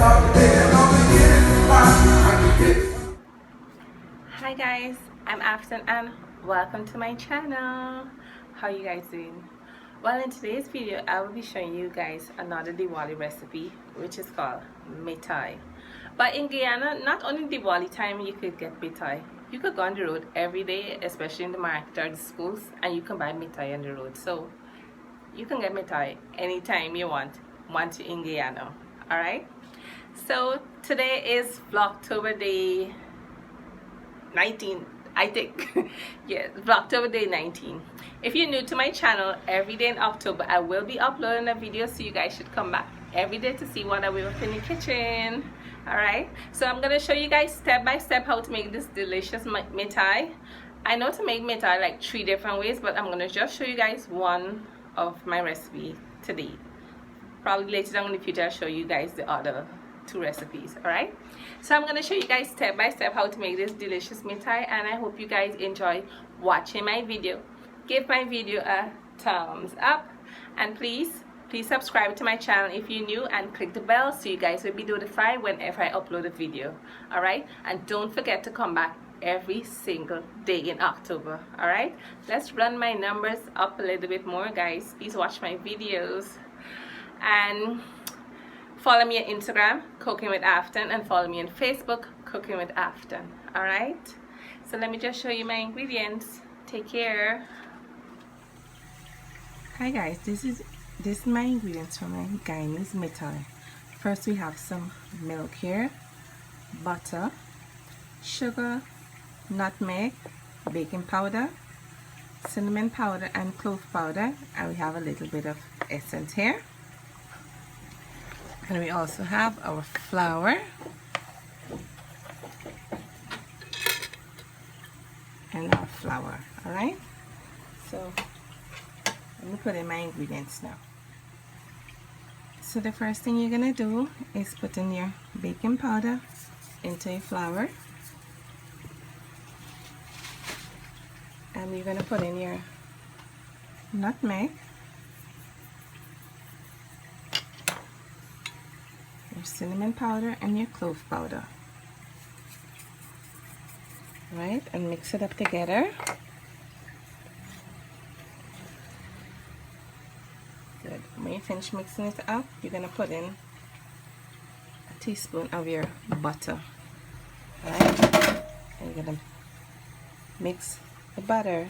Hi guys, I'm Afton and welcome to my channel. How you guys doing? Well, in today's video I will be showing you guys another Diwali recipe, which is called Mithai. But in Guyana, not only Diwali time you could get Mithai. You could go on the road every day, especially in the market or the schools, and you can buy Mithai on the road. So you can get Mithai anytime you want once you're in Guyana. Alright? So today is Vlogtober day 19, I think. Yeah, Vlogtober day 19. If you're new to my channel, every day in October I will be uploading a video, so you guys should come back every day to see what I will in the kitchen. Alright, so I'm gonna show you guys step by step how to make this delicious Mithai. I know to make Mithai like 3 different ways, but I'm gonna just show you guys one of my recipe today. Probably later on in the future I'll show you guys the other 2 recipes. Alright, so I'm going to show you guys step by step how to make this delicious Mithai, and I hope you guys enjoy watching my video. Give my video a thumbs up, and please subscribe to my channel if you're new, and click the bell so you guys will be notified whenever I upload a video. Alright, and don't forget to come back every single day in October. Alright, let's run my numbers up a little bit more, guys. Please watch my videos and follow me on Instagram, Cooking with Afton, and follow me on Facebook, Cooking with Afton. Alright, so let me just show you my ingredients. Take care. Hi guys, this is my ingredients for my Guyanese Mithai. First we have some milk here, butter, sugar, nutmeg, baking powder, cinnamon powder, and clove powder, and we have a little bit of essence here. And we also have our flour and our flour. Alright, so let me put in my ingredients now. So the first thing you're gonna do is put in your baking powder into your flour, and you're gonna put in your nutmeg, your cinnamon powder, and your clove powder. Right, and mix it up together. Good. When you finish mixing it up, you're gonna put in a teaspoon of your butter. Right, and you're gonna mix the butter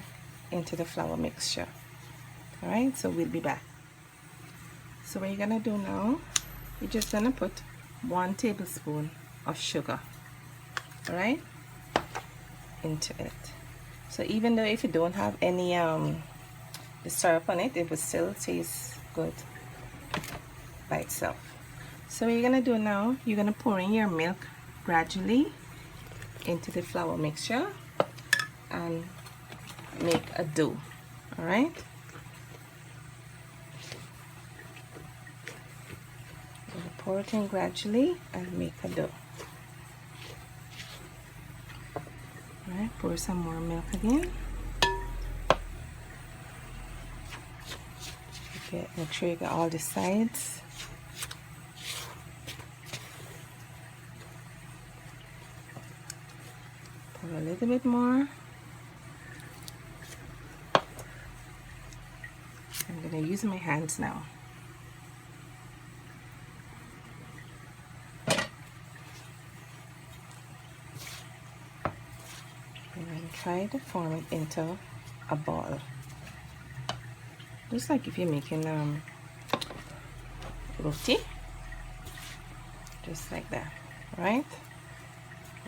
into the flour mixture. Alright, so we'll be back. So what you're gonna do now, you're just gonna put 1 tablespoon of sugar, alright, into it. So even though if you don't have any the syrup on it, it will still taste good by itself. So what you're gonna do now, you're gonna pour in your milk gradually into the flour mixture and make a dough. Alright, pour it in gradually and make a dough. Alright, pour some more milk again. Okay, make sure you get all the sides. Pour a little bit more. I'm going to use my hands now. And try to form it into a ball, just like if you're making roti, just like that. Right,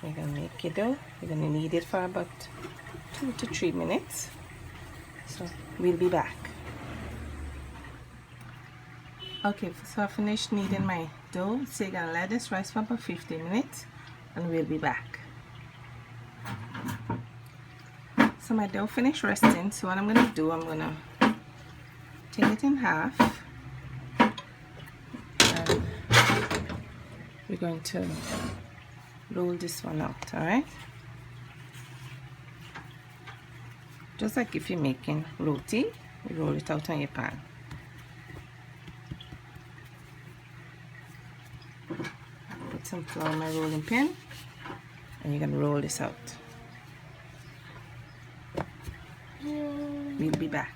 you're gonna make your dough. You're gonna knead it for about 2 to 3 minutes, so we'll be back. Okay, so I finished kneading my dough, so you're gonna let this rest for about 15 minutes and we'll be back. So my dough finished resting, so what I'm going to do, I'm going to take it in half, and we're going to roll this one out. Alright, just like if you're making roti, you roll it out on your pan. some flour in my rolling pin, and you're gonna roll this out. We'll be back.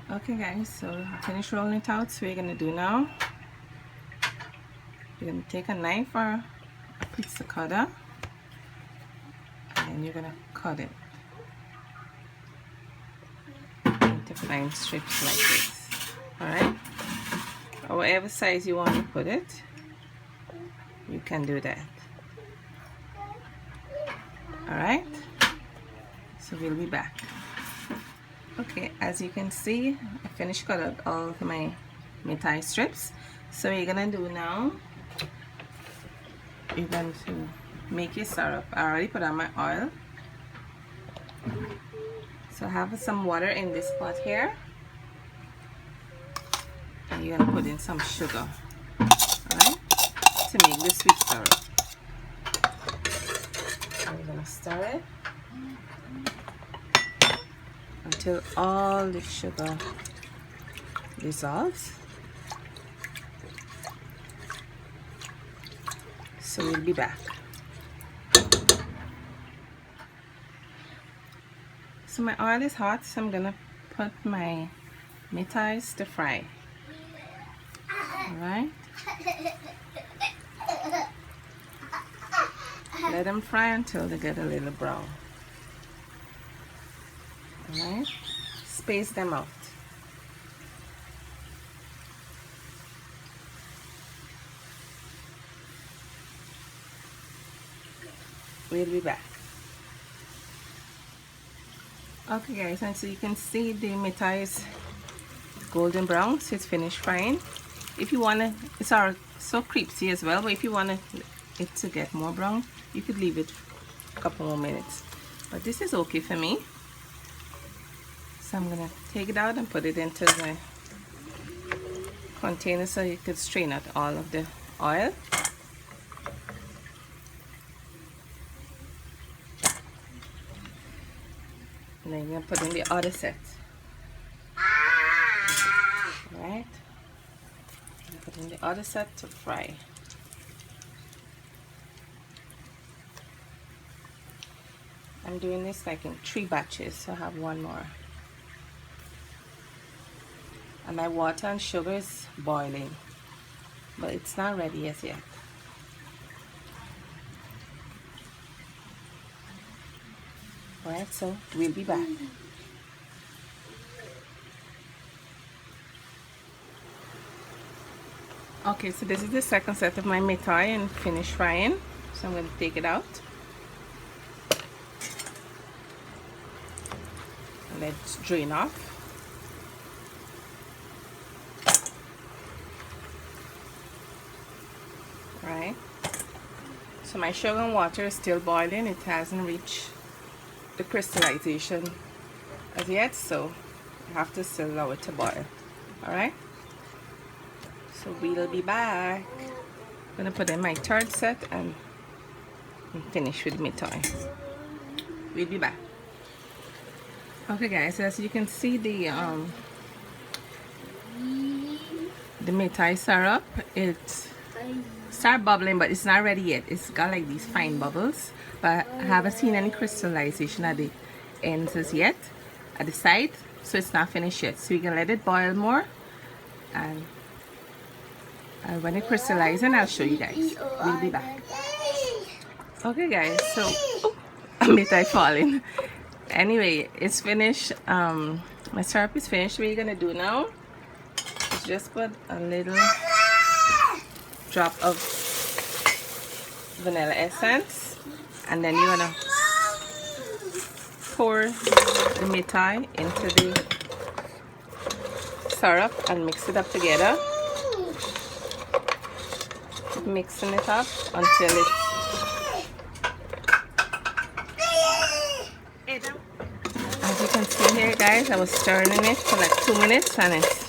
Okay guys, so I finished rolling it out. So what you're gonna do now, you're gonna take a knife or a pizza cutter, and then you're gonna cut it into fine strips like this. Alright, or whatever size you want to put it, you can do that. Alright, so we'll be back. Okay, as you can see, I finished cut out all of my Mithai strips. So what you're gonna do now, you're going to make your syrup. I already put on my oil. So I have some water in this pot here, and you're gonna put in some sugar, alright, to make the sweet syrup. And you're gonna stir it until all the sugar dissolves. So we'll be back. So my oil is hot, so I'm gonna put my Mithais to fry. Alright, let them fry until they get a little brown. Alright, space them out. We'll be back. Okay guys, and so you can see the Mithai is golden brown, so it's finished frying. If you want to, it's so crispy as well, but if you want it to get more brown, you could leave it a couple more minutes. But this is okay for me. So I'm gonna take it out and put it into the container so you could strain out all of the oil. And then you're gonna put in the other set. Alright. Put in the other set to fry. I'm doing this like in 3 batches, so I have 1 more. And my water and sugar is boiling, but it's not ready as yet. Alright, so we'll be back. Okay, so this is the second set of my Mithai and finished frying. So I'm going to take it out. Let's drain off. Right. So my sugar and water is still boiling. It hasn't reached the crystallization as yet, so I have to still allow it to boil. Alright, so we'll be back. I'm gonna put in my third set and finish with Mithai. We'll be back. Okay guys, as you can see, the Mithai syrup, it's start bubbling, but it's not ready yet. It's got like these fine bubbles, but I haven't seen any crystallization at the ends as yet, at the side, so it's not finished yet. So you can let it boil more, and when it crystallizes, I'll show you guys. We'll be back. Okay guys, so Mithai falling. Anyway, it's finished. My syrup is finished. What you're gonna do now is just put a little drop of vanilla essence, and then you're gonna pour the Mithai into the syrup and mix it up together. Keep mixing it up until it's as you can see here guys, I was stirring it for like 2 minutes, and it's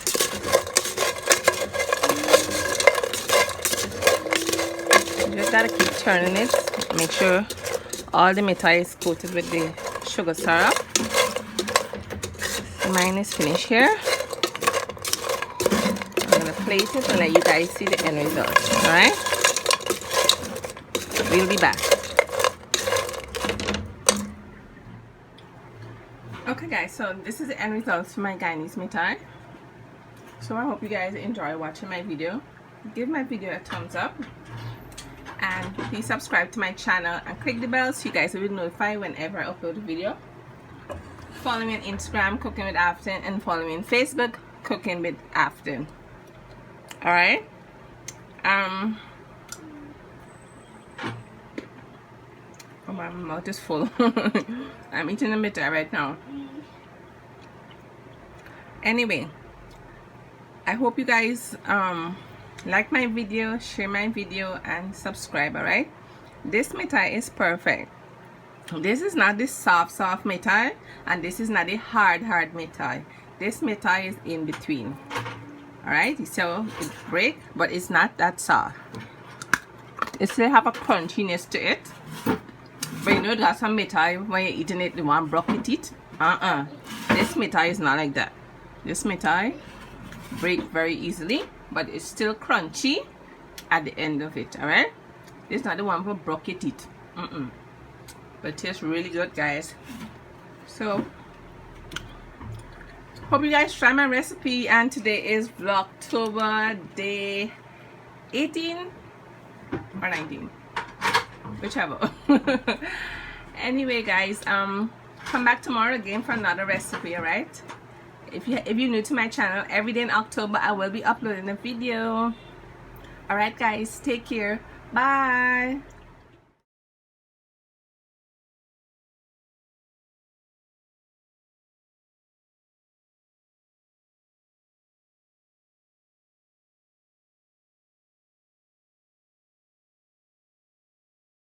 just gotta keep turning it. Make sure all the Mithai is coated with the sugar syrup. Mine is finished here. I'm gonna plate it and let you guys see the end result. Alright? We'll be back. Okay guys, so this is the end result for my Guyanese Mithai. So I hope you guys enjoy watching my video. Give my video a thumbs up. And please subscribe to my channel and click the bell so you guys will be notified whenever I upload a video. Follow me on Instagram, Cooking with Afton, and follow me on Facebook, Cooking with Afton. Alright? Oh, my mouth is full. I'm eating a Mithai right now. Anyway, I hope you guys like my video, share my video, and subscribe. Alright, this Mithai is perfect. This is not the soft Mithai, and this is not the hard Mithai. This Mithai is in between. Alright, so it break, but it's not that soft. It still have a crunchiness to it, but you know that's some Mithai when you're eating it, the one broccoli teeth. This Mithai is not like that. This Mithai break very easily, but it's still crunchy at the end of it. Alright, it's not the one for broccoli teeth. But it tastes really good, guys. So hope you guys try my recipe. And today is Vlogtober day 18 or 19, whichever. Anyway guys, come back tomorrow again for another recipe. Alright, if you're new to my channel, every day in October I will be uploading a video. Alright guys, take care. Bye.